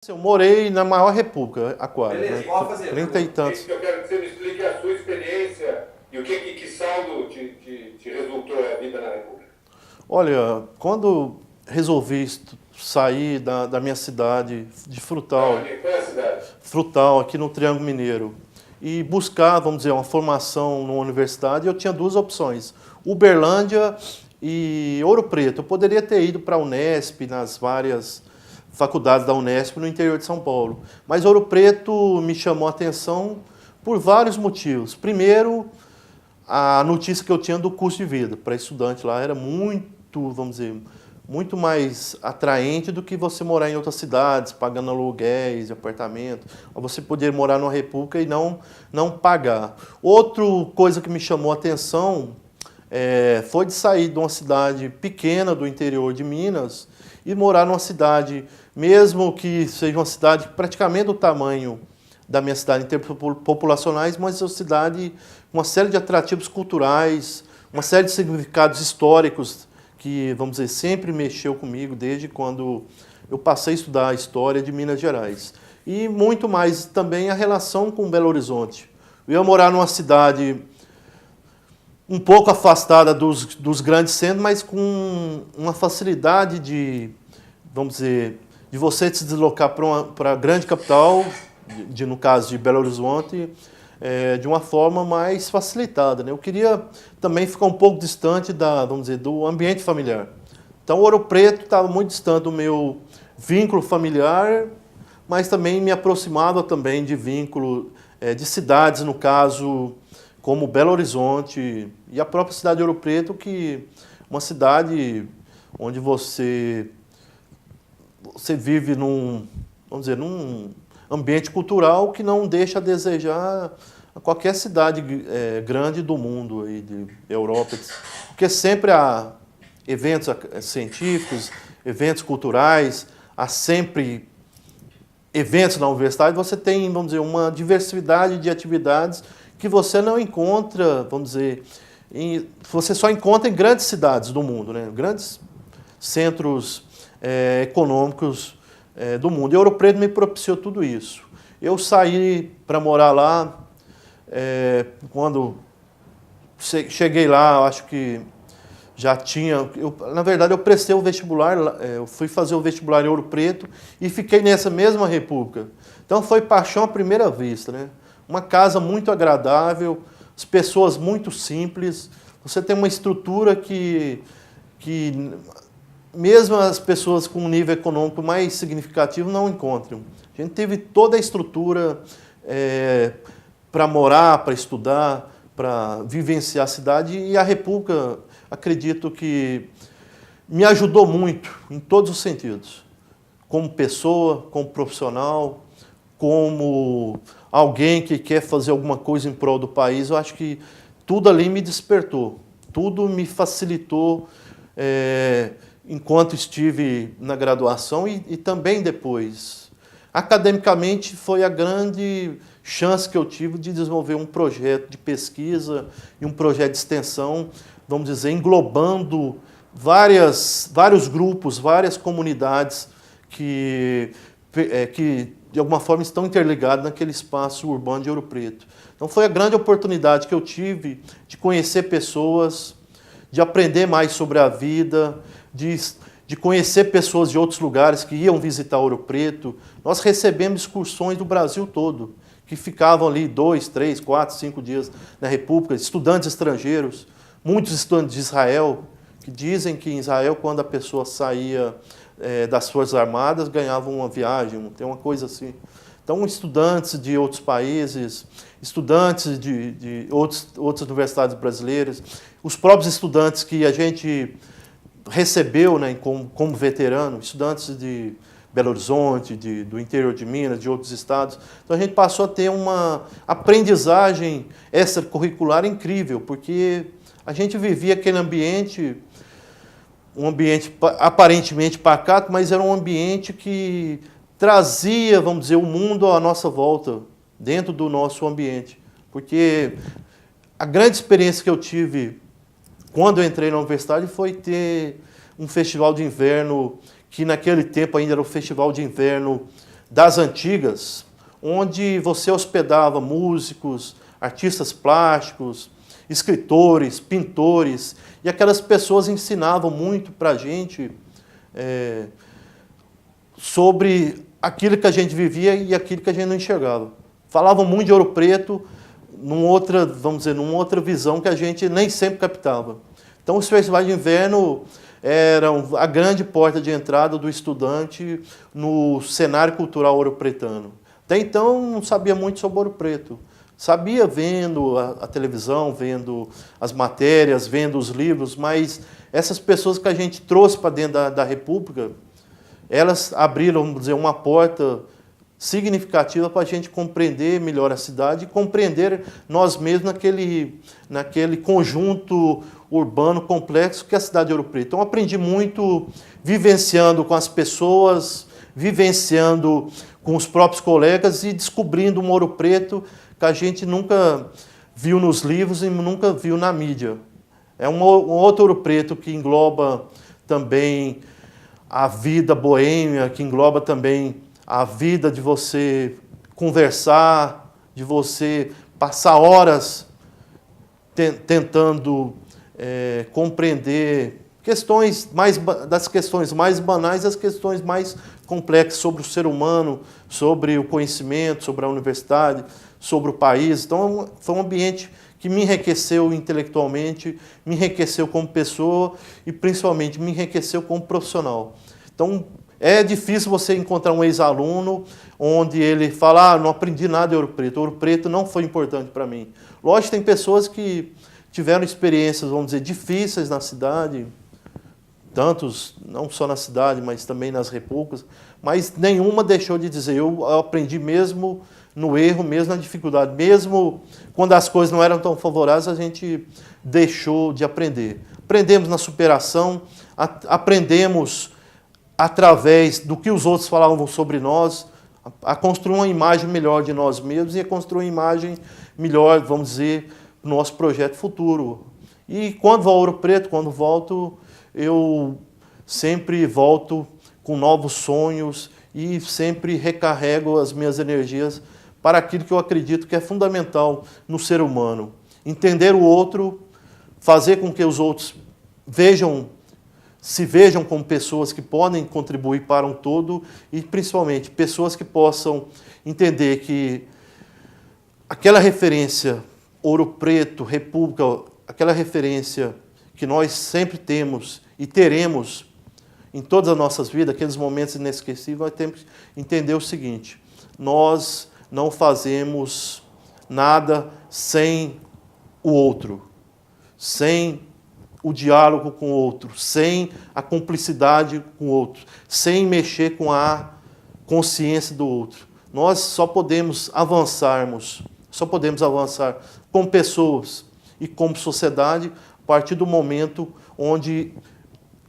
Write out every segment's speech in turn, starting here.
Eu morei na maior república, Aquário, Beleza, né? igual a fazenda. 30 e tantos. Eu quero que você me explique a sua experiência e o que saldo te resultou a vida na República. Olha, quando resolvi sair da minha cidade de Frutal, Onde foi a cidade? Frutal, aqui no Triângulo Mineiro, e buscar, vamos dizer, uma formação numa universidade, eu tinha duas opções: Uberlândia e Ouro Preto. Eu poderia ter ido para a Unesp, nas várias faculdades da Unesp no interior de São Paulo, mas Ouro Preto me chamou a atenção por vários motivos. Primeiro, a notícia que eu tinha do custo de vida para estudante lá era muito, vamos dizer, muito mais atraente do que você morar em outras cidades, pagando aluguéis de apartamento, ou você poder morar numa república e não pagar. Outra coisa que me chamou a atenção foi de sair de uma cidade pequena do interior de Minas e morar numa cidade, mesmo que seja uma cidade praticamente do tamanho da minha cidade em termos populacionais, mas é uma cidade com uma série de atrativos culturais, uma série de significados históricos que, vamos dizer, sempre mexeu comigo desde quando eu passei a estudar a história de Minas Gerais. E muito mais também a relação com Belo Horizonte. Eu ia morar numa cidade um pouco afastada dos grandes centros, mas com uma facilidade de, vamos dizer, de você se deslocar para a grande capital, no caso de Belo Horizonte, de uma forma mais facilitada, né? Eu queria também ficar um pouco distante vamos dizer, do ambiente familiar. Então, Ouro Preto estava muito distante do meu vínculo familiar, mas também me aproximava também de vínculo de cidades, no caso, como Belo Horizonte e a própria cidade de Ouro Preto, que é uma cidade onde você vive vamos dizer, num ambiente cultural que não deixa a desejar a qualquer cidade grande do mundo, aí, de Europa, porque sempre há eventos científicos, eventos culturais, há sempre eventos na universidade, você tem, vamos dizer, uma diversidade de atividades que você não encontra, vamos dizer, você só encontra em grandes cidades do mundo, né? Grandes centros econômicos do mundo. E Ouro Preto me propiciou tudo isso. Eu saí para morar lá, quando cheguei lá, acho que já tinha... na verdade, eu prestei o vestibular, eu fui fazer o vestibular em Ouro Preto e fiquei nessa mesma república. Então foi paixão à primeira vista, né? Uma casa muito agradável, as pessoas muito simples, você tem uma estrutura que mesmo as pessoas com um nível econômico mais significativo não encontram. A gente teve toda a estrutura para morar, para estudar, para vivenciar a cidade, e a República, acredito que me ajudou muito, em todos os sentidos. Como pessoa, como profissional, como alguém que quer fazer alguma coisa em prol do país, eu acho que tudo ali me despertou, tudo me facilitou enquanto estive na graduação e também depois. Academicamente, foi a grande chance que eu tive de desenvolver um projeto de pesquisa e um projeto de extensão, vamos dizer, englobando vários grupos, várias comunidades que de alguma forma estão interligados naquele espaço urbano de Ouro Preto. Então foi a grande oportunidade que eu tive de conhecer pessoas, de aprender mais sobre a vida, de conhecer pessoas de outros lugares que iam visitar Ouro Preto. Nós recebemos excursões do Brasil todo, que ficavam ali 2, 3, 4, 5 dias na República, estudantes estrangeiros, muitos estudantes de Israel, que dizem que em Israel, quando a pessoa saía das Forças Armadas, ganhava uma viagem, tem uma coisa assim. Então, estudantes de outros países, estudantes de outras universidades brasileiras, os próprios estudantes que a gente recebeu, né, como veterano, estudantes de Belo Horizonte, do interior de Minas, de outros estados. Então, a gente passou a ter uma aprendizagem extracurricular incrível, porque a gente vivia aquele ambiente, um ambiente aparentemente pacato, mas era um ambiente que trazia, vamos dizer, o mundo à nossa volta, dentro do nosso ambiente. Porque a grande experiência que eu tive quando eu entrei na universidade foi ter um festival de inverno, que naquele tempo ainda era o festival de inverno das antigas, onde você hospedava músicos, artistas plásticos, escritores, pintores, e aquelas pessoas ensinavam muito para a gente sobre aquilo que a gente vivia e aquilo que a gente não enxergava. Falavam muito de Ouro Preto, vamos dizer, numa outra visão que a gente nem sempre captava. Então, os festivais de inverno eram a grande porta de entrada do estudante no cenário cultural ouropretano. Até então, não sabia muito sobre Ouro Preto. Sabia vendo a televisão, vendo as matérias, vendo os livros, mas essas pessoas que a gente trouxe para dentro da República, elas abriram, vamos dizer, uma porta significativa para a gente compreender melhor a cidade e compreender nós mesmos naquele conjunto urbano complexo que é a cidade de Ouro Preto. Então, aprendi muito vivenciando com as pessoas, vivenciando com os próprios colegas e descobrindo um Ouro Preto que a gente nunca viu nos livros e nunca viu na mídia. É um outro Ouro Preto que engloba também a vida boêmia, que engloba também a vida de você conversar, de você passar horas tentando compreender das questões mais banais às questões mais complexas sobre o ser humano, sobre o conhecimento, sobre a universidade, sobre o país. Então, foi um ambiente que me enriqueceu intelectualmente, me enriqueceu como pessoa e, principalmente, me enriqueceu como profissional. Então, é difícil você encontrar um ex-aluno onde ele fala, não aprendi nada de Ouro Preto, Ouro Preto não foi importante para mim. Lógico, tem pessoas que tiveram experiências, vamos dizer, difíceis na cidade, tantos, não só na cidade, mas também nas repúblicas, mas nenhuma deixou de dizer, eu aprendi mesmo no erro, mesmo na dificuldade, mesmo quando as coisas não eram tão favoráveis, a gente deixou de aprender. Aprendemos na superação, aprendemos através do que os outros falavam sobre nós, a construir uma imagem melhor de nós mesmos e a construir uma imagem melhor, vamos dizer, do nosso projeto futuro. E quando vou ao Ouro Preto, quando volto, eu sempre volto com novos sonhos e sempre recarrego as minhas energias para aquilo que eu acredito que é fundamental no ser humano. Entender o outro, fazer com que os outros se vejam como pessoas que podem contribuir para um todo e, principalmente, pessoas que possam entender que aquela referência Ouro Preto, República, aquela referência que nós sempre temos e teremos em todas as nossas vidas, aqueles momentos inesquecíveis, nós temos que entender o seguinte, nós não fazemos nada sem o outro, sem o diálogo com o outro, sem a cumplicidade com o outro, sem mexer com a consciência do outro. Nós só podemos avançar como pessoas e como sociedade a partir do momento onde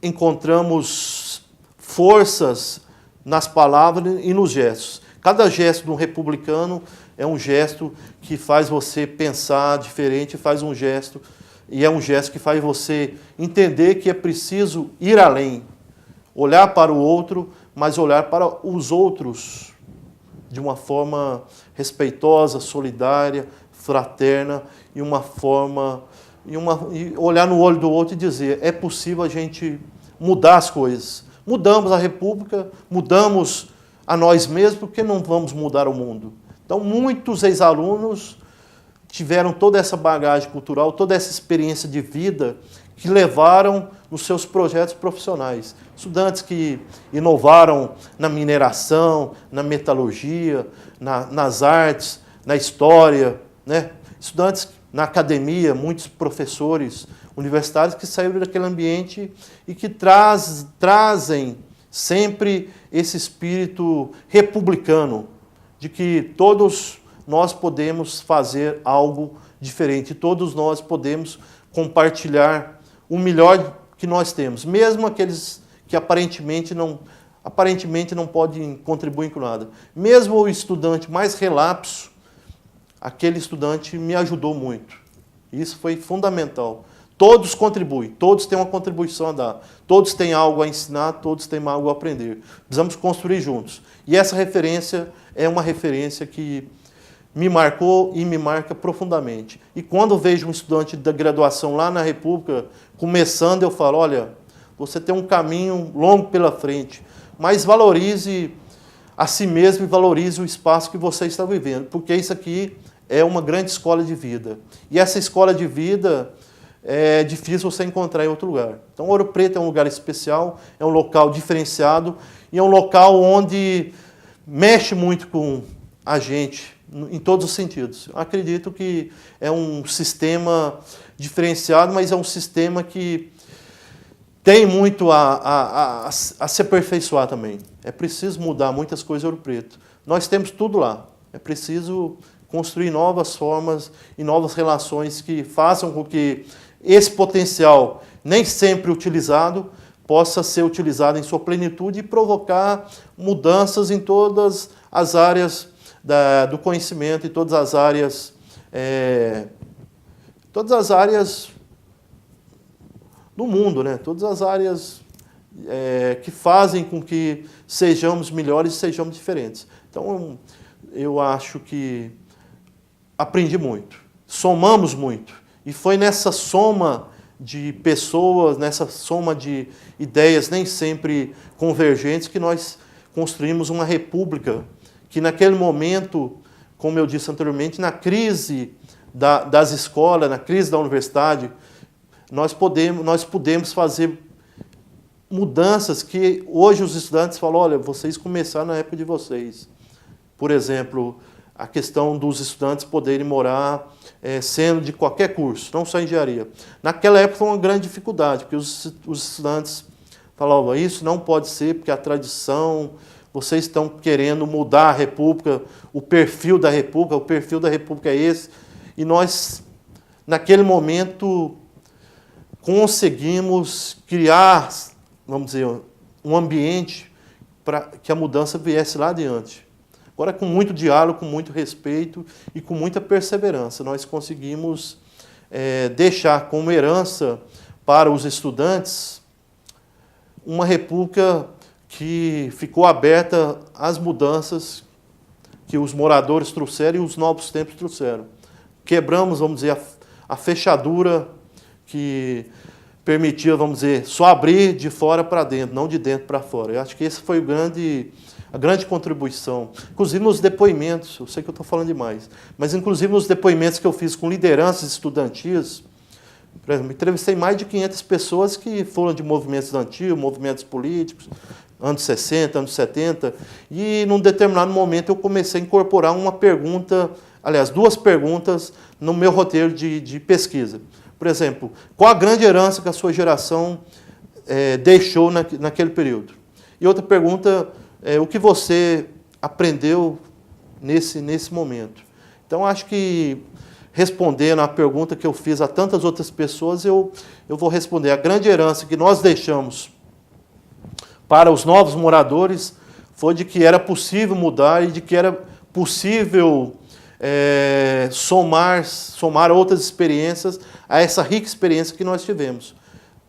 encontramos forças nas palavras e nos gestos. Cada gesto de um republicano é um gesto que faz você pensar diferente, e é um gesto que faz você entender que é preciso ir além, olhar para o outro, mas olhar para os outros de uma forma respeitosa, solidária, fraterna e olhar no olho do outro e dizer, é possível a gente mudar as coisas. Mudamos a República, mudamos a nós mesmos, porque não vamos mudar o mundo. Então, muitos ex-alunos tiveram toda essa bagagem cultural, toda essa experiência de vida que levaram nos seus projetos profissionais. Estudantes que inovaram na mineração, na metalurgia, nas artes, na história, né? Estudantes na academia, muitos professores universitários que saíram daquele ambiente e que trazem sempre esse espírito republicano, de que todos nós podemos fazer algo diferente, todos nós podemos compartilhar o melhor que nós temos, mesmo aqueles que aparentemente não podem contribuir com nada. Mesmo o estudante mais relapso, aquele estudante me ajudou muito. Isso foi fundamental. todos contribuem, todos têm uma contribuição a dar, todos têm algo a ensinar, todos têm algo a aprender. Precisamos construir juntos. E essa referência é uma referência que me marcou e me marca profundamente. E quando vejo um estudante da graduação lá na República começando, eu falo, olha, você tem um caminho longo pela frente, mas valorize a si mesmo e valorize o espaço que você está vivendo, porque isso aqui é uma grande escola de vida. E essa escola de vida é difícil você encontrar em outro lugar. Então, Ouro Preto é um lugar especial, é um local diferenciado e é um local onde mexe muito com a gente, em todos os sentidos. Eu acredito que é um sistema diferenciado, mas é um sistema que tem muito a se aperfeiçoar também. É preciso mudar muitas coisas em Ouro Preto. Nós temos tudo lá. É preciso construir novas formas e novas relações que façam com que esse potencial, nem sempre utilizado, possa ser utilizado em sua plenitude e provocar mudanças em todas as áreas do conhecimento, em todas as áreas do mundo, né? Todas as áreas que fazem com que sejamos melhores e sejamos diferentes. Então, eu acho que aprendi muito, somamos muito. E foi nessa soma de pessoas, nessa soma de ideias nem sempre convergentes que nós construímos uma república que naquele momento, como eu disse anteriormente, na crise das escolas, na crise da universidade, nós pudemos fazer mudanças que hoje os estudantes falam, olha, vocês começaram na época de vocês. Por exemplo, a questão dos estudantes poderem morar sendo de qualquer curso, não só engenharia. Naquela época foi uma grande dificuldade, porque os estudantes falavam, isso não pode ser, porque a tradição, vocês estão querendo mudar a República, o perfil da República é esse. E nós, naquele momento, conseguimos criar, vamos dizer, um ambiente para que a mudança viesse lá adiante. Agora, com muito diálogo, com muito respeito e com muita perseverança, nós conseguimos deixar como herança para os estudantes uma república que ficou aberta às mudanças que os moradores trouxeram e os novos tempos trouxeram. Quebramos, vamos dizer, a fechadura que permitia, vamos dizer, só abrir de fora para dentro, não de dentro para fora. Eu acho que esse foi a grande contribuição. Inclusive nos depoimentos, eu sei que eu estou falando demais, mas inclusive nos depoimentos que eu fiz com lideranças estudantis, por exemplo, entrevistei mais de 500 pessoas que foram de movimentos estudantis, movimentos políticos, anos 60, anos 70, e num determinado momento eu comecei a incorporar uma pergunta, aliás, duas perguntas no meu roteiro de pesquisa. Por exemplo, qual a grande herança que a sua geração deixou naquele período? E outra pergunta, o que você aprendeu nesse momento? Então, acho que, respondendo à pergunta que eu fiz a tantas outras pessoas, eu vou responder. A grande herança que nós deixamos para os novos moradores foi de que era possível mudar e de que era possível somar outras experiências a essa rica experiência que nós tivemos.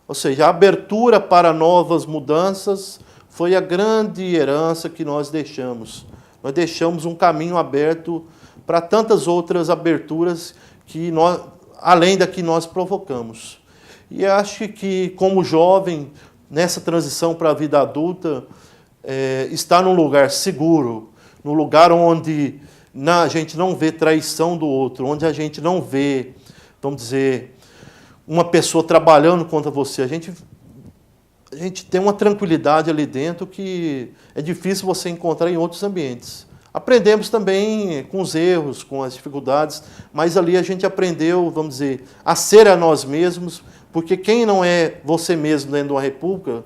Ou seja, a abertura para novas mudanças foi a grande herança que nós deixamos. Nós deixamos um caminho aberto para tantas outras aberturas que além da que nós provocamos. E acho que, como jovem, nessa transição para a vida adulta, estar num lugar seguro, num lugar onde a gente não vê traição do outro, onde a gente não vê, vamos dizer, uma pessoa trabalhando contra você. A gente tem uma tranquilidade ali dentro que é difícil você encontrar em outros ambientes. Aprendemos também com os erros, com as dificuldades, mas ali a gente aprendeu, vamos dizer, a ser a nós mesmos, porque quem não é você mesmo dentro de uma república,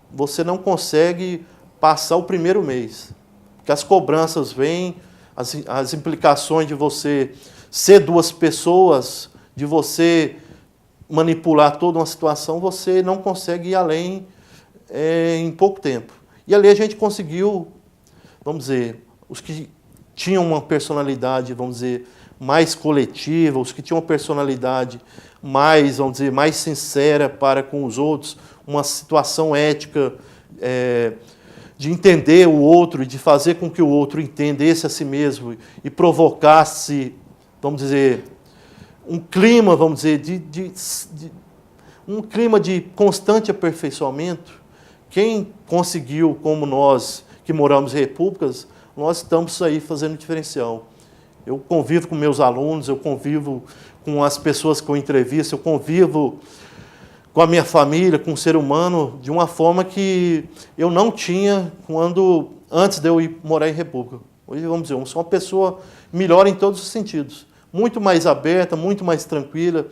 você não consegue passar o primeiro mês. Porque as cobranças vêm, as implicações de você ser duas pessoas, de você manipular toda uma situação, você não consegue ir além em pouco tempo. E ali a gente conseguiu, vamos dizer, os que tinham uma personalidade, vamos dizer, mais coletiva, os que tinham uma personalidade mais, vamos dizer, mais sincera para com os outros, uma situação ética de entender o outro e de fazer com que o outro entendesse a si mesmo e provocasse, vamos dizer, um clima, vamos dizer, um clima de constante aperfeiçoamento. Quem conseguiu, como nós que moramos em repúblicas, nós estamos aí fazendo diferencial. Eu convivo com meus alunos, eu convivo com as pessoas que eu entrevisto, eu convivo com a minha família, com o ser humano, de uma forma que eu não tinha antes de eu ir morar em república. Hoje, vamos dizer, eu sou uma pessoa melhor em todos os sentidos. Muito mais aberta, muito mais tranquila,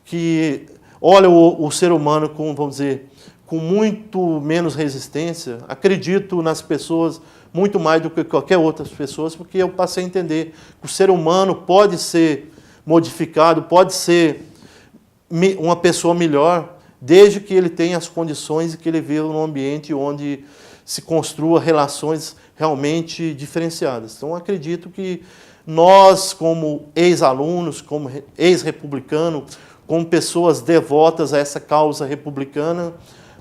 que olha o ser humano com, vamos dizer, com muito menos resistência. Acredito nas pessoas muito mais do que qualquer outra pessoa, porque eu passei a entender que o ser humano pode ser modificado, pode ser uma pessoa melhor, desde que ele tenha as condições e que ele viva num ambiente onde se construa relações realmente diferenciadas. Então, acredito que nós, como ex-alunos, como ex-republicano, como pessoas devotas a essa causa republicana,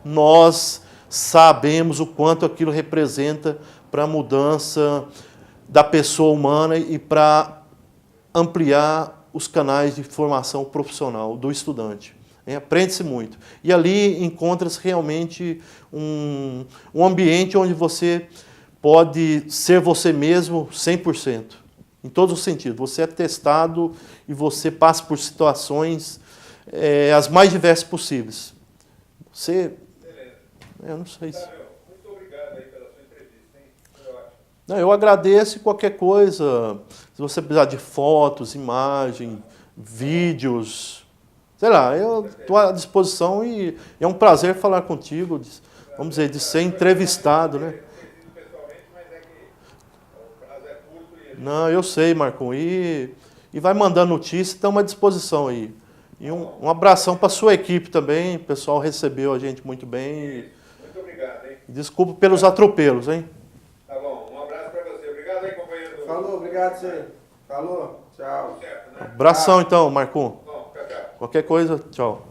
nós sabemos o quanto aquilo representa para a mudança da pessoa humana e para ampliar os canais de formação profissional do estudante. Aprende-se muito. E ali encontra-se realmente um ambiente onde você pode ser você mesmo 100%. Em todos os sentidos. Você é testado e você passa por situações as mais diversas possíveis. Você... Eu não sei se... Muito obrigado aí pela sua entrevista, hein? Foi ótimo. Não, eu agradeço qualquer coisa. Se você precisar de fotos, imagem, vídeos, sei lá, eu estou à disposição e é um prazer falar contigo, vamos dizer, de ser entrevistado, né? Não, eu sei, Marcon, e vai mandando notícia, estamos à disposição aí. E um abração para a sua equipe também, o pessoal recebeu a gente muito bem. Muito obrigado, hein? Desculpa pelos atropelos, hein? Tá bom, um abraço para você. Obrigado aí, companheiro. Falou, obrigado, você. Falou, tchau. Certo, né? Abração então, Marcon. Bom, tchau, tchau. Qualquer coisa, tchau.